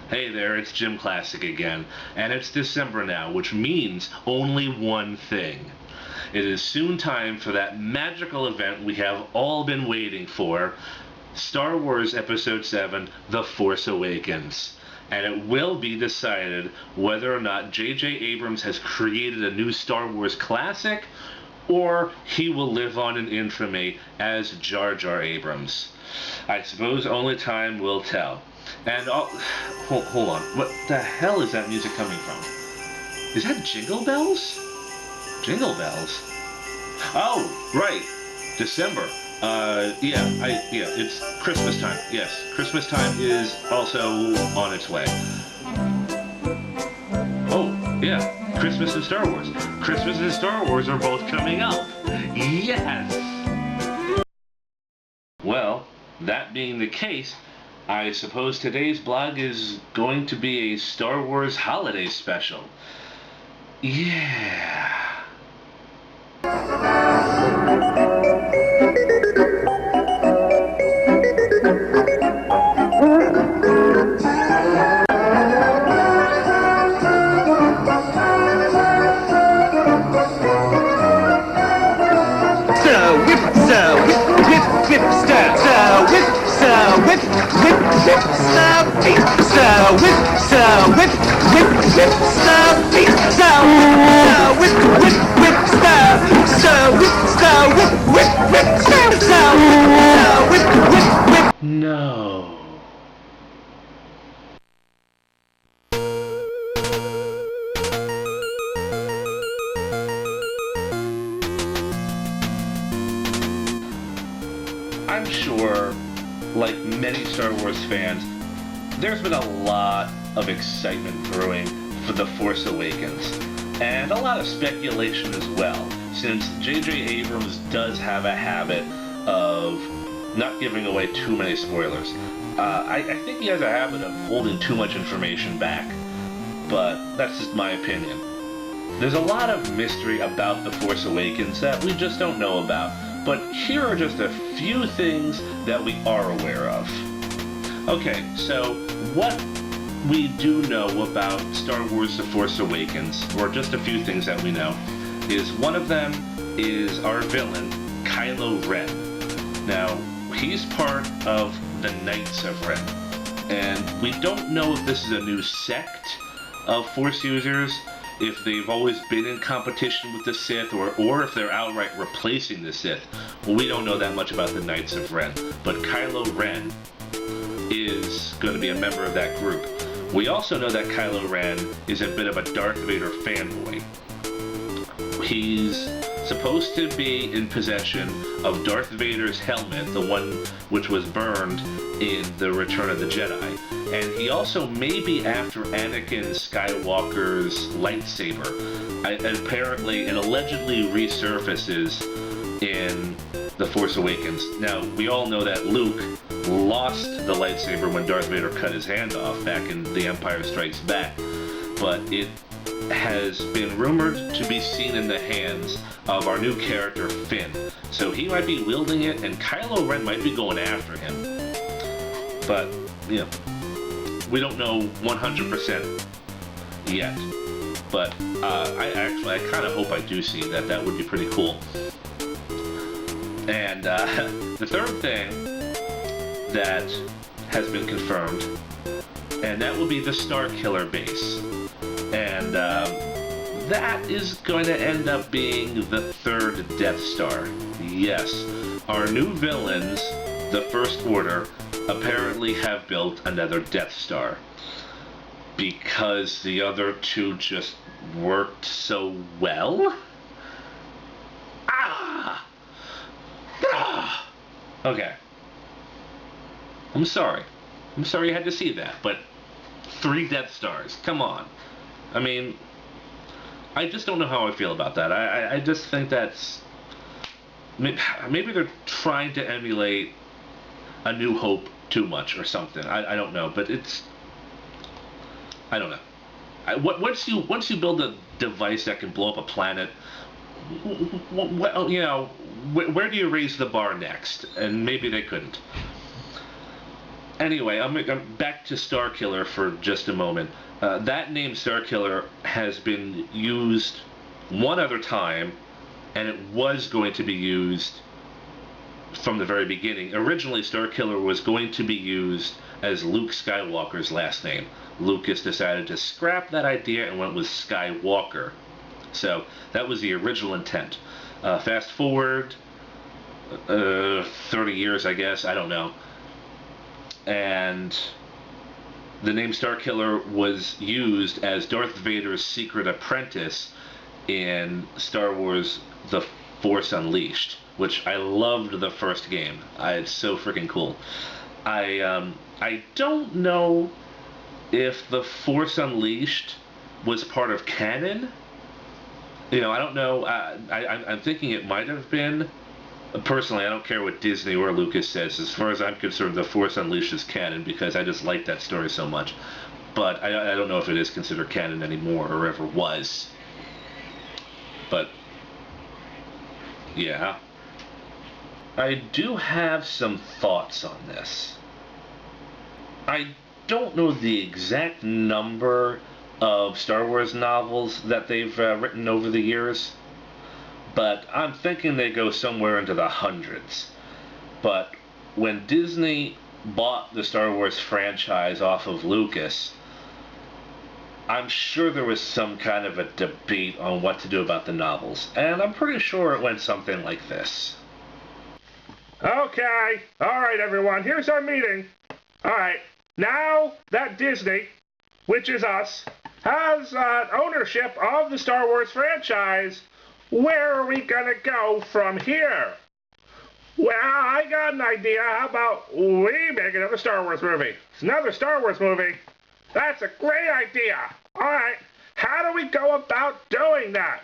Hey there, it's JimClassic again, and it's December now, which means only one thing. It is soon time for that magical event we have all been waiting for, Star Wars Episode 7, The Force Awakens. And it will be decided whether or not J.J. Abrams has created a new Star Wars classic, or he will live on in infamy as Jar Jar Abrams. I suppose only time will tell. And hold on. What the hell is that music coming from? Is that Jingle Bells? Jingle Bells? Oh, right. December. It's Christmas time. Yes, Christmas time is also on its way. Oh, yeah. Christmas and Star Wars. Christmas and Star Wars are both coming up. Yes! Well, that being the case, I suppose today's blog is going to be a Star Wars holiday special. Yeah. No. I'm sure, like many Star Wars fans, there's been a lot of excitement brewing for The Force Awakens, and a lot of speculation as well, since J.J. Abrams does have a habit of not giving away too many spoilers. I think he has a habit of holding too much information back, but that's just my opinion. There's a lot of mystery about The Force Awakens that we just don't know about, but here are just a few things that we are aware of. Okay, so what we do know about Star Wars The Force Awakens, or just a few things that we know, is one of them is our villain, Kylo Ren. Now, he's part of the Knights of Ren, and we don't know if this is a new sect of Force users, if they've always been in competition with the Sith, or if they're outright replacing the Sith. Well, we don't know that much about the Knights of Ren, but Kylo Ren is going to be a member of that group. We also know that Kylo Ren is a bit of a Darth Vader fanboy. He's supposed to be in possession of Darth Vader's helmet, the one which was burned in The Return of the Jedi. And he also may be after Anakin Skywalker's lightsaber. Apparently, it allegedly resurfaces in The Force Awakens. Now, we all know that Luke lost the lightsaber when Darth Vader cut his hand off back in The Empire Strikes Back, but it has been rumored to be seen in the hands of our new character, Finn. So he might be wielding it, and Kylo Ren might be going after him. But, we don't know 100% yet. But I kind of hope I do see that. That would be pretty cool. And the third thing that has been confirmed, and that will be the Starkiller base. And that is going to end up being the third Death Star. Yes, our new villains, the First Order, apparently have built another Death Star. Because the other two just worked so well? Okay. I'm sorry you had to see that, but 3 Death Stars, come on. I mean, I just don't know how I feel about that. I just think that's... Maybe they're trying to emulate A New Hope too much or something. I don't know, but it's... I don't know. Once you build a device that can blow up a planet, where do you raise the bar next? And maybe they couldn't. Anyway, I'm back to Starkiller for just a moment. That name Starkiller has been used one other time, and it was going to be used from the very beginning. Originally, Starkiller was going to be used as Luke Skywalker's last name. Lucas decided to scrap that idea and went with Skywalker. So that was the original intent. Fast forward 30 years, I guess, I don't know. And the name Starkiller was used as Darth Vader's secret apprentice in Star Wars The Force Unleashed, which I loved the first game. It's so freaking cool. I don't know if The Force Unleashed was part of canon. You know, I don't know. I'm thinking it might have been. Personally, I don't care what Disney or Lucas says. As far as I'm concerned, The Force Unleashed is canon because I just like that story so much. But I don't know if it is considered canon anymore or ever was. But, yeah. I do have some thoughts on this. I don't know the exact number of Star Wars novels that they've written over the years, but I'm thinking they go somewhere into the hundreds. But when Disney bought the Star Wars franchise off of Lucas, I'm sure there was some kind of a debate on what to do about the novels, and I'm pretty sure it went something like this. Okay, alright everyone, here's our meeting. Alright, now that Disney, which is us, has ownership of the Star Wars franchise, where are we gonna go from here? Well, I got an idea. How about we make another Star Wars movie? It's another Star Wars movie. That's a great idea. Alright, how do we go about doing that?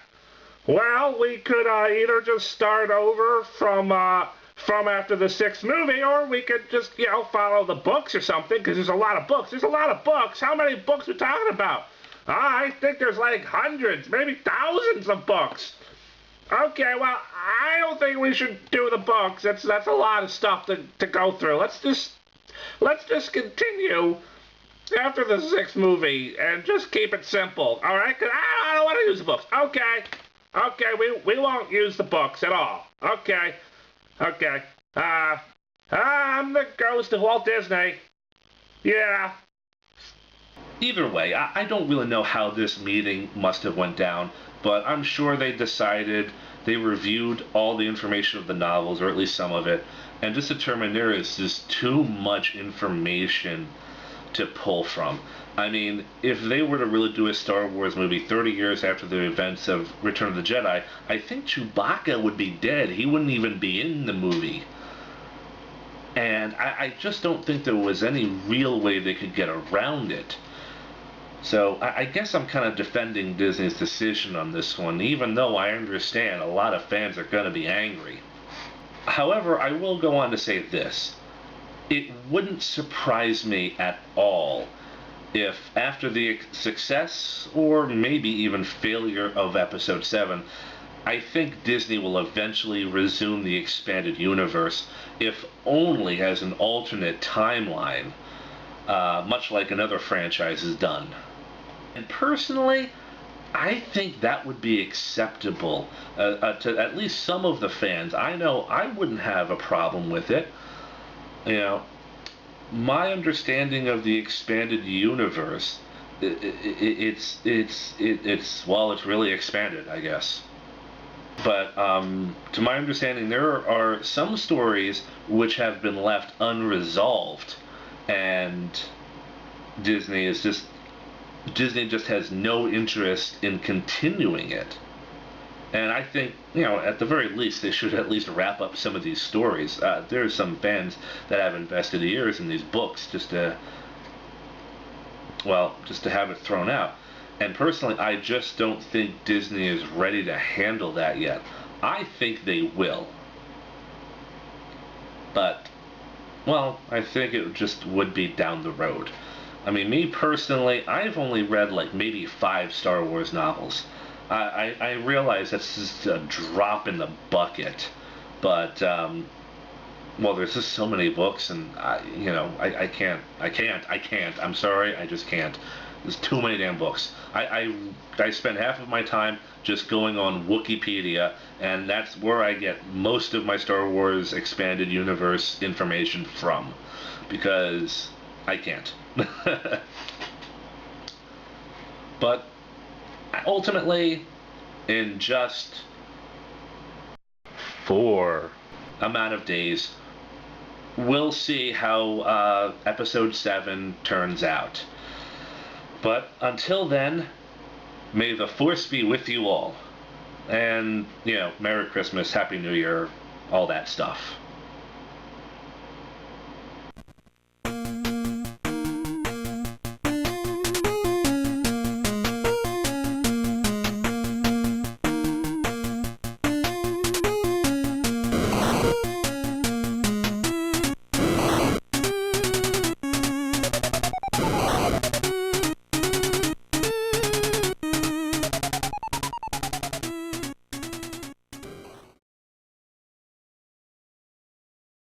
Well, we could either just start over from after the sixth movie, or we could just, follow the books or something, because there's a lot of books. There's a lot of books. How many books are we talking about? I think there's like hundreds, maybe thousands of books. Okay, well, I don't think we should do the books. That's a lot of stuff to go through. Let's just continue after the sixth movie and just keep it simple, all right? Because I don't want to use the books. Okay, we won't use the books at all. Okay. I'm the ghost of Walt Disney. Yeah. Either way, I don't really know how this meeting must have went down, but I'm sure they decided, they reviewed all the information of the novels, or at least some of it, and just determined there is just too much information to pull from. I mean, if they were to really do a Star Wars movie 30 years after the events of Return of the Jedi, I think Chewbacca would be dead. He wouldn't even be in the movie. And I just don't think there was any real way they could get around it. So I guess I'm kind of defending Disney's decision on this one, even though I understand a lot of fans are going to be angry. However, I will go on to say this. It wouldn't surprise me at all if after the success, or maybe even failure of Episode 7, I think Disney will eventually resume the expanded universe, if only as an alternate timeline, much like another franchise has done. And personally, I think that would be acceptable to at least some of the fans. I know I wouldn't have a problem with it. My understanding of the expanded universe, it's really expanded, I guess. But to my understanding, there are some stories which have been left unresolved, and Disney just has no interest in continuing it. And I think, at the very least, they should at least wrap up some of these stories. There's some fans that have invested years in these books just to have it thrown out. And personally, I just don't think Disney is ready to handle that yet. I think they will. But, I think it just would be down the road. I mean, me personally, I've only read like maybe 5 Star Wars novels. I realize that's just a drop in the bucket, but well, there's just so many books, and I can't. I'm sorry, I just can't. There's too many damn books. I spend half of my time just going on Wikipedia, and that's where I get most of my Star Wars expanded universe information from, because I can't. But ultimately, in just 4 amount of days, we'll see how episode 7 turns out. But until then, may the Force be with you all. And, Merry Christmas, Happy New Year, all that stuff.